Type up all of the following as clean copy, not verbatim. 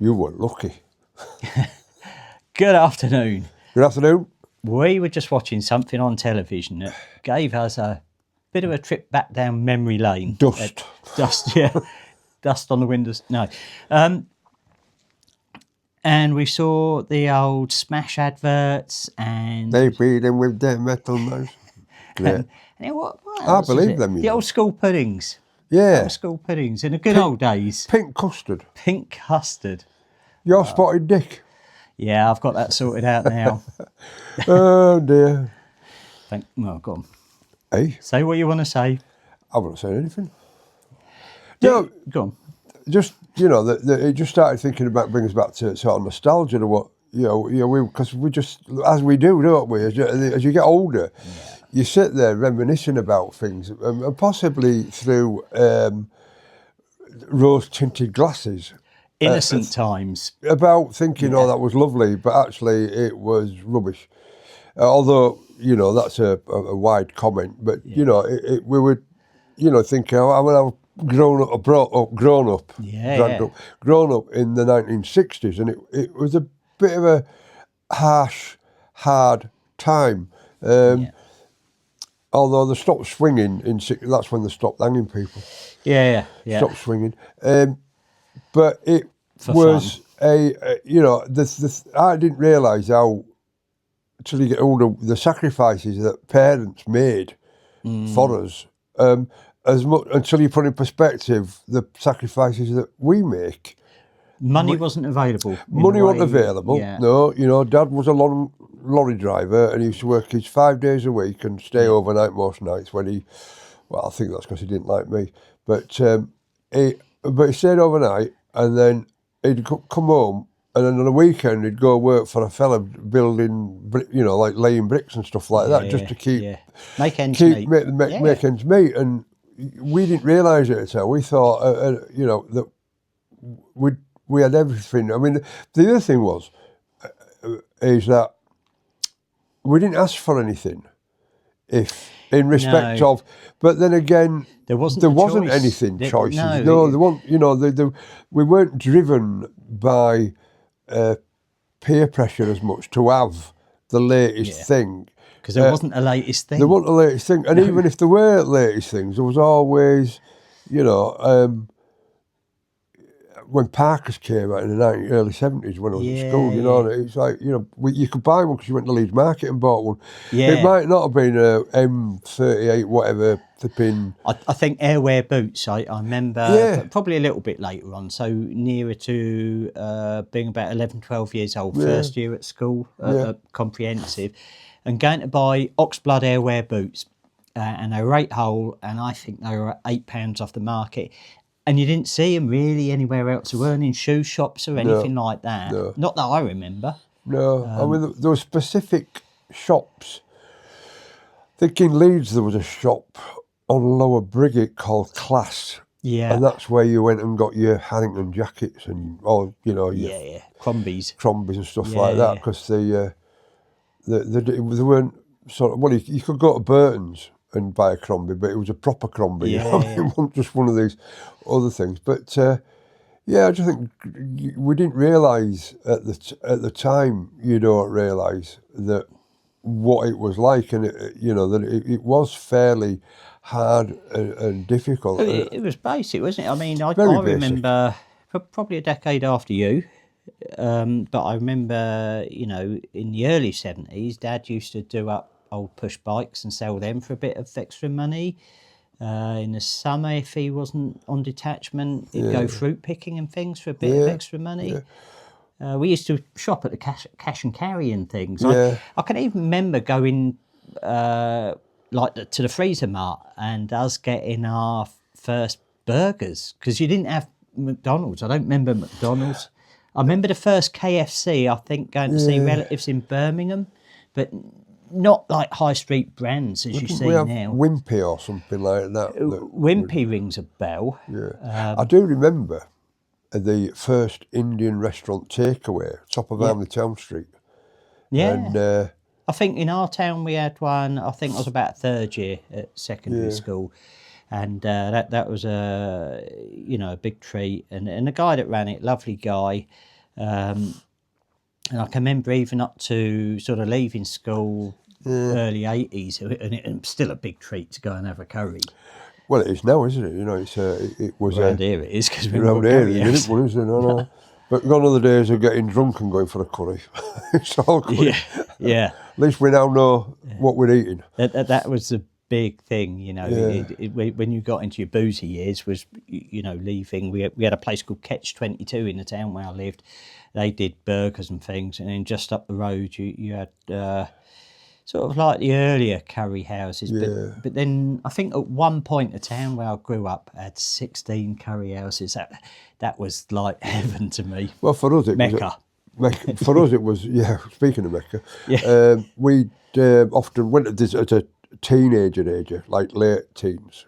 You were lucky. Good afternoon. Good afternoon. We were just watching something on television that gave us a bit of a trip back down memory lane. Dust. Dust, yeah. Dust on the windows. No. And we saw the old Smash adverts and... They beat them with their metal knives. Yeah. And what I else was believe it? them, you The know. old school puddings. Yeah. Old school puddings in the good old days. Pink custard. Pink custard. You're spotted dick. Yeah, I've got that sorted out now. Oh, dear. Well, go on. Hey, Say what you want to say. I wouldn't say anything. No, Go on. just, you know, it just started thinking about, brings us back to sort of nostalgia to what, because we just, as we do, don't we? As you get older, you sit there reminiscing about things, and possibly through rose-tinted glasses. Innocent times. About thinking, oh, that was lovely, but actually it was rubbish. Although, you know, that's a wide comment, but, you know, we would, you know, think, I mean, I've grown up in the 1960s, and it was a bit of a harsh, hard time. Although they stopped swinging that's when they stopped hanging people. Yeah. Stopped swinging. But it For was you know, I didn't realise how, till you get older, the sacrifices that parents made for us, as much until you put in perspective the sacrifices that we make. Money wasn't available. Money wasn't available. Yeah. No, you know, Dad was a lorry driver, and he used to work his 5 days a week and stay overnight most nights. I think that's because he didn't like me, but he stayed overnight, and then he'd come home, and then on the weekend he'd go work for a fella building, you know, like laying bricks and stuff like that, just to keep make ends meet. Make ends meet. And we didn't realise it at all. We thought, you know, that we had everything. I mean, the other thing is that we didn't ask for anything, in respect of. But then again, there wasn't anything choices. No, there weren't. You know, we weren't driven by peer pressure as much to have the latest thing. Because there wasn't a latest thing. There wasn't a latest thing, and even if there were latest things, there was always, you know. When Parkers came out in the early 70s when I was at school, you know, it's like, you know, you could buy one because you went to Leeds Market and bought one. Yeah. It might not have been a M38, whatever, flipping... I think airwear boots, I remember, probably a little bit later on, so nearer to being about 11, 12 years old, first year at school, comprehensive, and going to buy Oxblood airwear boots, and they were 8 hole, and I think they were £8 off the market. And you didn't see them really anywhere else. They weren't in shoe shops or anything like that. No. Not that I remember. No, I mean, there were specific shops. I think in Leeds there was a shop on Lower Briggate called Class. Yeah. And that's where you went and got your Harrington jackets and, you know, your Crombies and stuff like that, because they weren't sort of, well, you could go to Burton's and buy a Crombie, but it was a proper Crombie. It wasn't just one of these other things. But I just think we didn't realise at the time. You don't realise that what it was like, and it was fairly hard and difficult. It was basic, wasn't it? I mean, I remember probably a decade after you. But I remember, you know, in the early 70s, Dad used to do up old push bikes and sell them for a bit of extra money. In the summer, if he wasn't on detachment, he'd go fruit picking and things for a bit of extra money. We used to shop at the cash and carry and things. I can even remember going to the freezer mart and us getting our first burgers, because you didn't have McDonald's. I don't remember McDonald's. I remember the first KFC, I think, going to see relatives in Birmingham, but not like high street brands as you see now. Wimpy or something like that. Wimpy rings a bell. Yeah, I do remember the first Indian restaurant takeaway, top of Armley Town Street. Yeah. And, I think in our town we had one, I think I was about third year at secondary school. and that was a a big treat. And the guy that ran it, lovely guy. And I can remember even up to sort of leaving school, early 80s, and it's still a big treat to go and have a curry. Well, it is now, isn't it? You know, it was around here. It is because we're around here. curry It isn't, no. But gone are the days of getting drunk and going for a curry. It's all good. Yeah. At least we now know what we're eating. That was the big thing, you know. When you got into your boozy years, was leaving. We had a place called Catch-22 in the town where I lived. They did burgers and things, and then just up the road you had sort of like the earlier curry houses. But then I think at one point the town where I grew up had 16 curry houses. That was like heaven to me. Well, for us it Mecca. For us it was, speaking of Mecca, we often went at a teenager age, like late teens,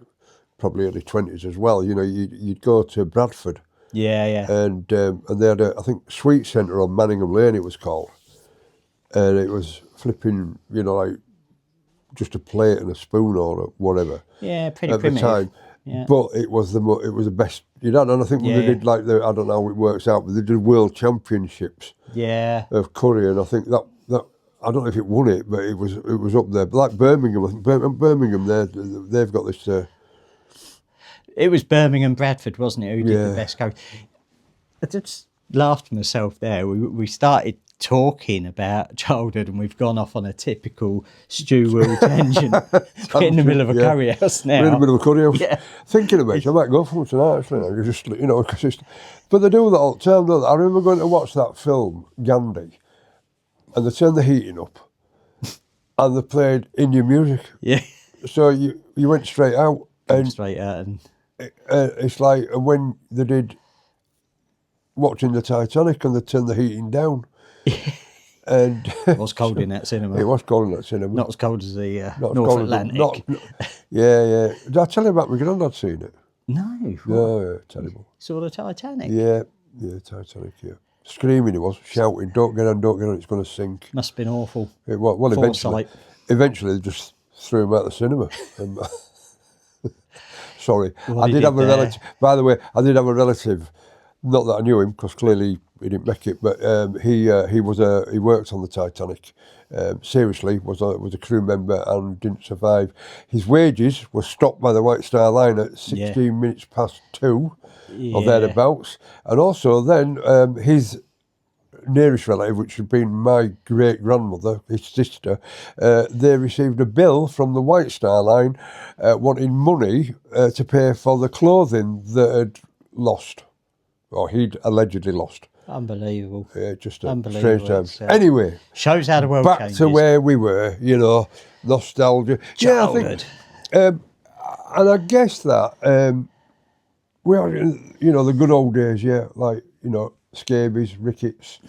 probably early 20s as well. You know, you'd go to Bradford. Yeah. And they had I think, Sweet Centre on Manningham Lane, it was called. And it was flipping, like just a plate and a spoon or whatever. Yeah, pretty at primitive. the time. Yeah. But it was the best. You know, and I think when they did I don't know how it works out, but they did World Championships. Yeah. Of curry, and I think that I don't know if it won it, but it was up there. But like Birmingham, I think Birmingham, they've got this. It was Birmingham Bradford, wasn't it? Who did the best curry? I just laughed to myself there. We started talking about childhood, and we've gone off on a typical Stu Will tangent. We're in the middle of a curry house now. We're in the middle of a curry house. Yeah. Thinking about it, I might go for one tonight, actually. You just, because it's. But they do that all the time, don't they? I remember going to watch that film, Gandhi, and they turned the heating up, and they played Indian music. Yeah. So you went straight out. And it's like when they did watching the Titanic and they turned the heating down. And it was cold in that cinema. It was cold in that cinema. Not as cold as the North Atlantic. Yeah. Did I tell you about my granddad seeing it? No. No, terrible. Saw the Titanic? Yeah, Titanic, yeah. Screaming he was, shouting, don't get on, it's going to sink. Must have been awful. It was, well, eventually they just threw him out of the cinema. Sorry. I did have a relative, by the way, not that I knew him, because clearly he didn't make it, but he worked on the Titanic. Seriously, was a crew member and didn't survive. His wages were stopped by the White Star Line at 16 minutes past 2 or thereabouts. And also then his nearest relative, which had been my great-grandmother, his sister, they received a bill from the White Star Line wanting money to pay for the clothing that had lost, or he'd allegedly lost. Unbelievable. Yeah, just a strange time. Anyway. Shows how the world back changes. to where we were, nostalgia. Childhood. Yeah, I think, and I guess that we are, the good old days, like, scabies, rickets,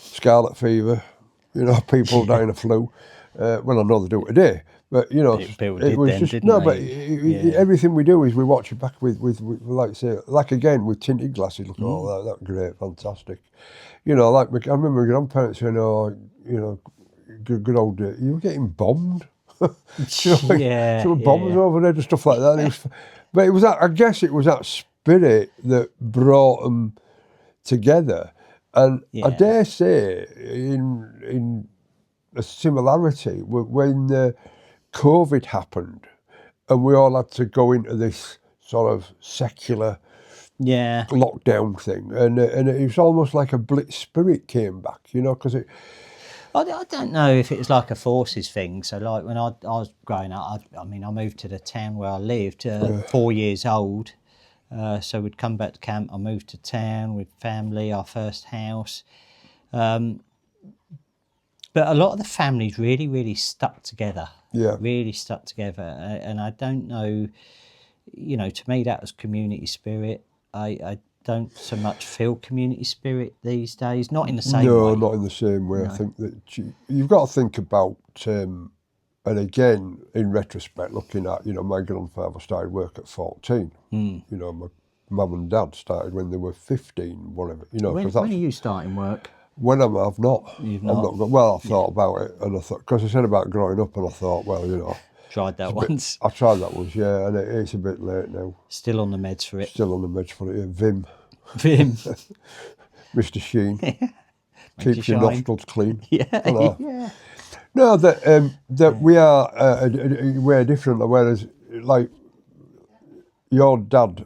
scarlet fever, people dying of flu. Well, I know they do it today, but, it was just, everything we do is we watch it back with like say, like again, with tinted glasses, look at all that great, fantastic. Like, I remember my grandparents saying, good old day, you were getting bombed. Bombs over there and stuff like that. But it was that, I guess it was that spirit that brought them together. And I dare say, in a similarity, when COVID happened and we all had to go into this sort of secular lockdown thing, and it was almost like a blitz spirit came back, because it... I don't know if it was like a forces thing. So like when I was growing up, I moved to the town where I lived, 4 years old. So we'd come back to camp. I moved to town with family, our first house. But a lot of the families really, really stuck together. Yeah. Really stuck together. And I don't know, to me that was community spirit. I don't so much feel community spirit these days, not in the same way. No, not in the same way. No. I think that you've got to think about, and again, in retrospect, looking at, my grandfather started work at 14. My mum and dad started when they were 15, whatever. When are you starting work? When I've not. You've not? Well, I thought about it, and I thought, because I said about growing up, and I thought, well, tried that once. I tried that once, yeah, and it's a bit late now. Still on the meds for it. Still on the meds for it, yeah. Vim. Mr. Sheen. Keeps your nostrils clean. Yeah. No, that we are we're different, whereas, like, your dad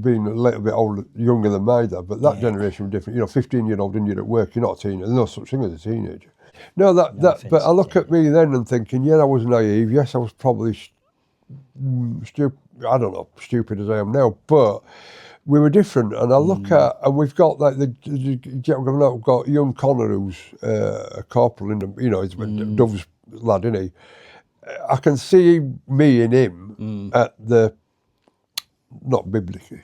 being a little bit older, younger than my dad, but that generation was different. 15-year-old and you're at work, you're not a teenager. There's no such thing as a teenager. No, but I look at me then and thinking, yeah, I was naive. Yes, I was probably stupid. I don't know, stupid as I am now, but we were different. And I look at, and we've got like we've got young Connor, who's a corporal in the, he's a Dove's lad, isn't he? I can see me in him at the, not biblically.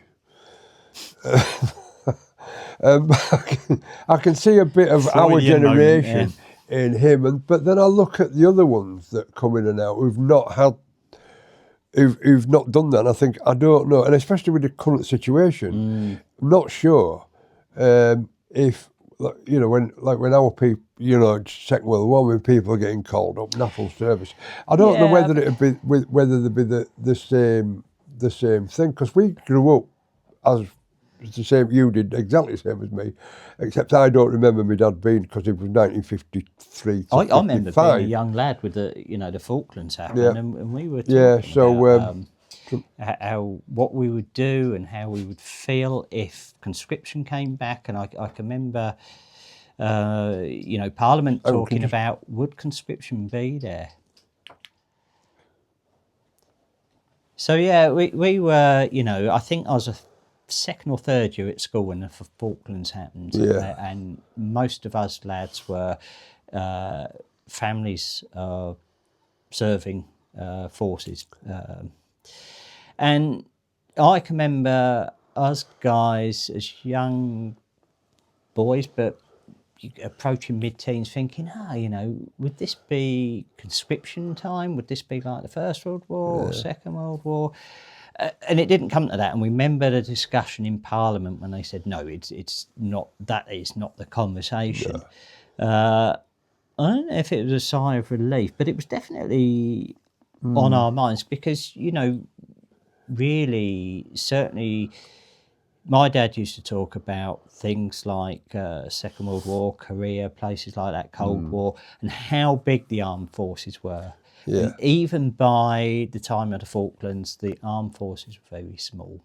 I can see a bit of our generation in him, but then I look at the other ones that come in and out who've not done that, and I think, I don't know, and especially with the current situation, I'm not sure if, when our people, Second World War, when people are getting called up, national service, I don't know whether there'd be the same thing, because we grew up as the same, you did exactly the same as me, except I don't remember my dad being, because it was 1953 to I remember 55. being a young lad with the Falklands happening, and we were talking about what we would do and how we would feel if conscription came back, and I can remember Parliament talking about, would conscription be there? So yeah, we were, I think I was a second or third year at school when the Falklands happened, and most of us lads were families serving forces, and I can remember us guys as young boys, but approaching mid-teens, thinking, would this be conscription time? Would this be like the First World War or Second World War? And it didn't come to that. And we remember the discussion in Parliament when they said, no, it's not, that is not the conversation. I don't know if it was a sigh of relief, but it was definitely on our minds, because, really, certainly, my dad used to talk about things like Second World War, Korea, places like that, Cold War, and how big the armed forces were. Yeah. And even by the time of the Falklands, the armed forces were very small.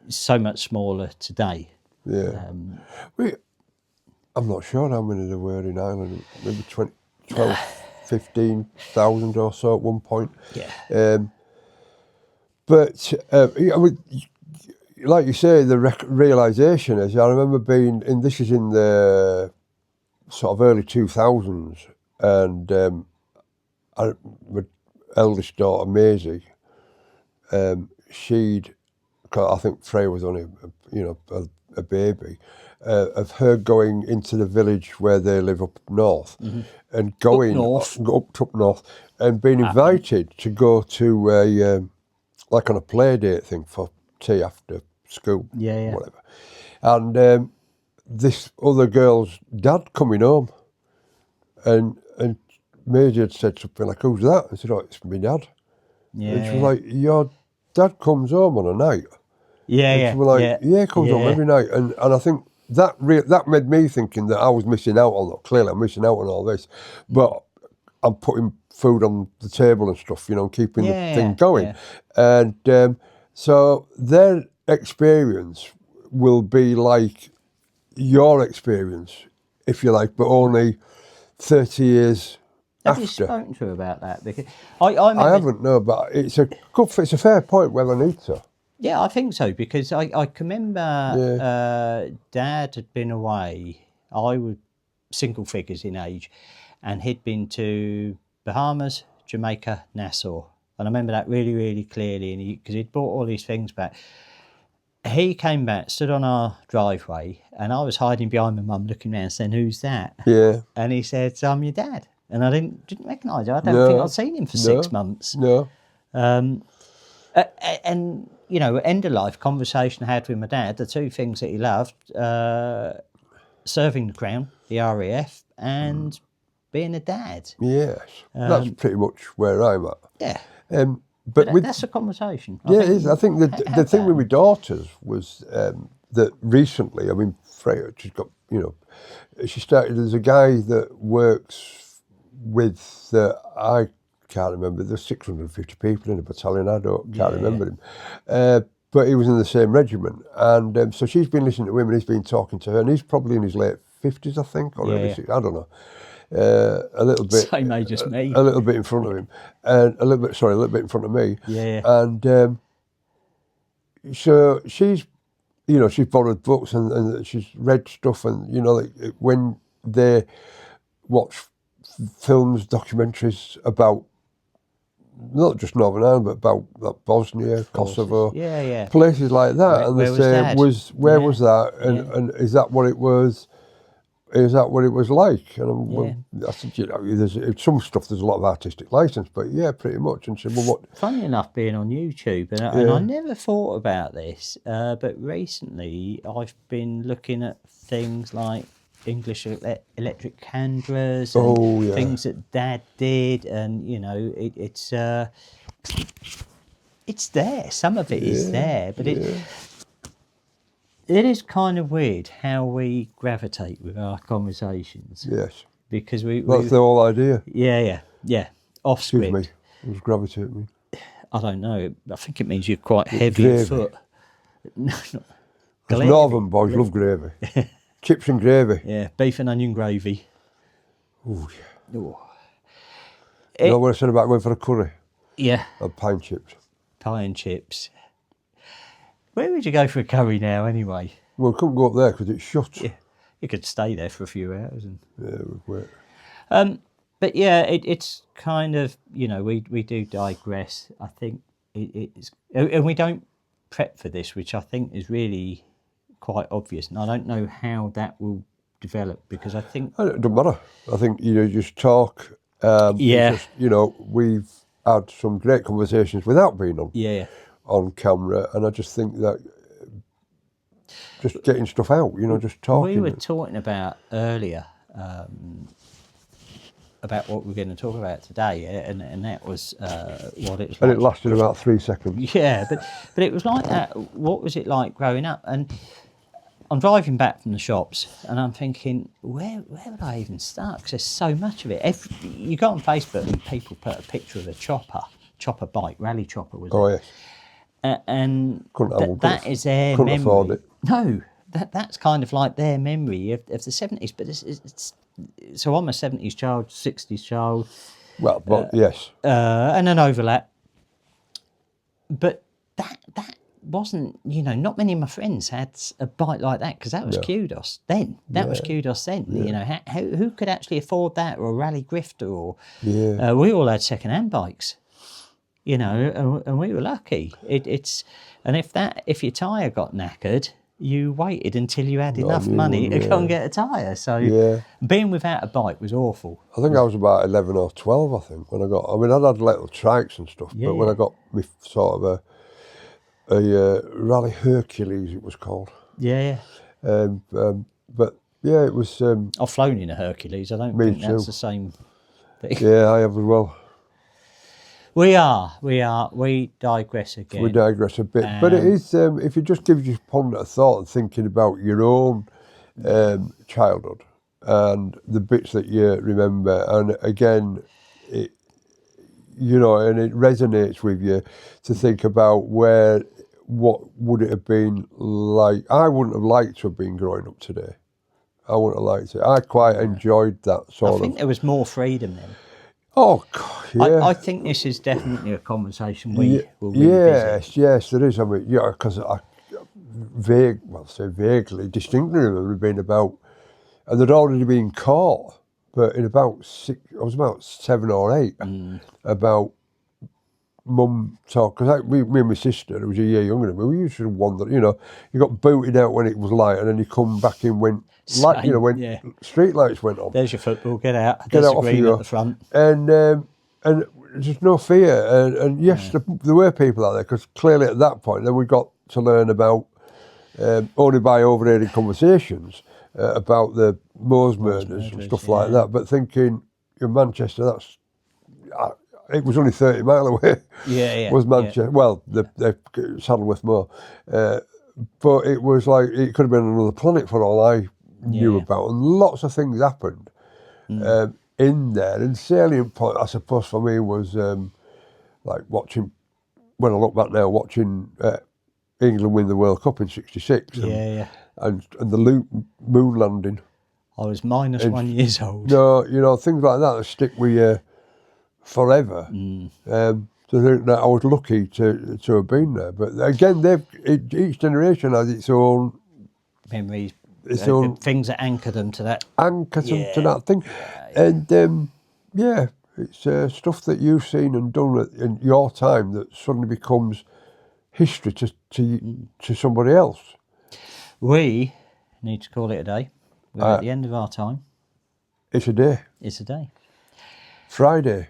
So much smaller today. Yeah. I'm not sure how many there were in Ireland. Maybe 12, 15,000 or so at one point. Yeah. But like you say, the realisation is, I remember being in, this is in the sort of early 2000s, and my eldest daughter, Maisie, I think Freya was only, a baby, of her going into the village where they live up north, and going up north, and being invited to go to a, like on a play date thing for tea after school, whatever. And this other girl's dad coming home, and Maisie had said something like, "Who's that?" I said, "Oh, it's my dad." Yeah. And she was like, "Your dad comes home on a night?" And she was like, "Yeah, he comes home every night." And I think that made me thinking that I was missing out on that. Clearly, I'm missing out on all this, but I'm putting food on the table and stuff, keeping the thing going. Yeah. And so their experience will be like your experience, if you like, but only 30 years Have after. you spoken to her about that? Because I haven't, no, but it's a fair point whether I need to. Yeah, I think so, because I can remember Dad had been away. I was single figures in age, and he'd been to Bahamas, Jamaica, Nassau. And I remember that really, really clearly, because he'd brought all these things back. He came back, stood on our driveway, and I was hiding behind my mum looking around saying, "Who's that?" Yeah. And he said, "I'm your dad." And I didn't recognise him. I don't think I'd seen him for 6 months. No. And, end of life conversation I had with my dad, the two things that he loved, serving the Crown, the RAF, and being a dad. Yes, that's pretty much where I'm at. Yeah. But That's a conversation. It is. I think the thing with my daughters was that recently, I mean, Freya, she's got, she started, there's a guy that works with, I can't remember, there's 650 people in a battalion, can't remember him. But he was in the same regiment. And so she's been listening to him and he's been talking to her, and he's probably in his late 50s, I think, or early 60s, I don't know. A little bit, same age as me. A little bit in front of him, and a little bit in front of me. Yeah. And so she's borrowed books and she's read stuff, and when they watch films, documentaries about not just Northern Ireland, but about like Bosnia, Kosovo, places like that, and they say, where was that, and is that what it was? Is that what it was like? And I said, there's some stuff, there's a lot of artistic license, but yeah, pretty much. And she said, well, what? Funny enough, being on YouTube, and I never thought about this, but recently I've been looking at things like English electric canberras and things that Dad did, and it's there. Some of it is there, but it is kind of weird how we gravitate with our conversations. Yes. Because that's the whole idea. Yeah. Off script. Excuse me. What does gravitate mean? I don't know. I think it means you're quite heavy of foot. No, not Northern boys love gravy. Chips and gravy. Yeah, beef and onion gravy. Oh, yeah. Ooh. You know what I said about going for a curry? Yeah. And pine chips. Pie and chips. Where would you go for a curry now, anyway? Well, we couldn't go up there because it's shut. Yeah, you could stay there for a few hours. And we'd wait. But yeah, it's kind of, we do digress. I think it's... And we don't prep for this, which I think is really quite obvious. And I don't know how that will develop, because I think... It doesn't matter. I think, just talk. We've had some great conversations without being on camera, and I just think that just getting stuff out, just talking. We were talking about earlier about what we're going to talk about today, and that was what it was like. And it lasted about 3 seconds. Yeah, but it was like that. What was it like growing up? And I'm driving back from the shops, and I'm thinking, where would I even start? Because there's so much of it. You go on Facebook and people put a picture of a chopper bike, rally chopper was it? Oh, yes. And that is their memory. Couldn't afford it. No, that's kind of like their memory of the 70s. But it's so I'm a 70s child, 60s child. Well, yes. And an overlap. But that wasn't, not many of my friends had a bike like that, because that was kudos then. That was kudos then. Yeah. Who could actually afford that, or a rally grifter, or we all had second-hand bikes. And we were lucky. And if your tyre got knackered, you waited until you had enough money to go and get a tyre. So being without a bike was awful. I think I was about 11 or 12, I think, when I'd had little trikes and stuff, but when I got me sort of a Rally Hercules, it was called. Yeah. But yeah, it was... I've flown in a Hercules. I don't think that's the same thing. Yeah, I have as well. We digress again. We digress a bit. But it is, if you just give your ponder a thought and thinking about your own childhood and the bits that you remember, and again, and it resonates with you to think about what would it have been like. I wouldn't have liked to have been growing up today. I wouldn't have liked it. I quite enjoyed that sort of... I think there was more freedom then. Oh, God, yeah. I think this is definitely a conversation we will revisit. Yes, there is. I mean, because I vaguely, distinctly remember being about, and they'd already been caught, but in about I was about 7 or 8, about mum talk, because me and my sister, who was a year younger than me, we used to wander, you got booted out when it was light, and then you come back in when street lights went on. There's your football, get out. There's a green at the front. And there's no fear. And yes, there were people out there, because clearly at that point, then we got to learn about, only by overhearing conversations, about the Moors murders and stuff like that. But thinking, in Manchester, that's it was only 30 mile away. Yeah. Was Manchester? Yeah. Well, the Saddleworth Moor, but it was like it could have been another planet for all I knew about, and lots of things happened in there. And salient point, I suppose, for me was like watching. When I look back now, watching England win the World Cup in '66, and the moon landing. I was minus 1 year old. No, you know, things like that stick with you forever. To think that I was lucky to have been there. But again, each generation has its own memories, its own things that anchor them to that. Anchor them to that thing. And it's stuff that you've seen and done in your time that suddenly becomes history to somebody else. We need to call it a day. We're at the end of our time. It's a day. It's a day. Friday.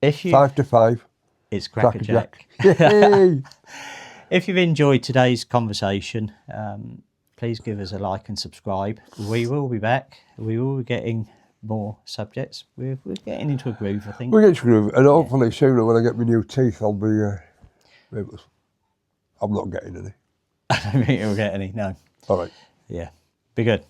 5 to 5. It's Crackerjack. If you've enjoyed today's conversation, please give us a like and subscribe. We will be back. We will be getting more subjects. We're getting into a groove, I think. We're getting into a groove, and hopefully sooner when I get my new teeth, I'll be I'm not getting any. I don't think you'll get any, no. All right. Yeah. Be good.